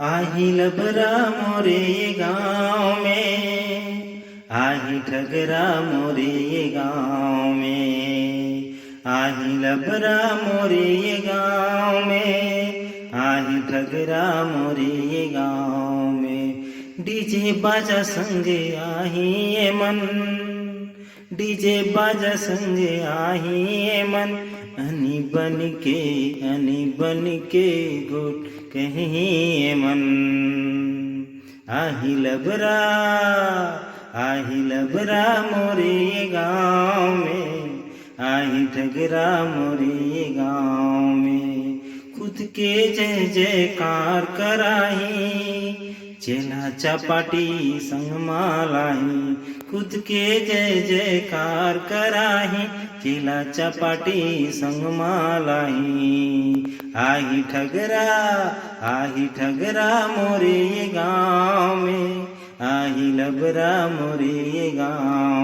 आही लबरा मोरे ये गाँव में, आही ठगरा मोरे ये गाँव में, आही लबरा मोरे ये गाँव में, आही ठगरा मोरे ये गाँव में। डीजे बाजा संगे आही ये मन, डीजे बाजा संगे आही ये मन, अनि बन के गुट कहीं मन। आही लबरा मोरे ये गाँव में, आही ठगरा मोरे ये गाँव में। खुद के जय जयकार कराही, चेला चपाटी संग मालाही। खुद के जय जयकार कराही, चेला चपाटी संग मालाही। आही ठगरा मोरे ये गाँव में, आही लबरा मोरे ये गाँव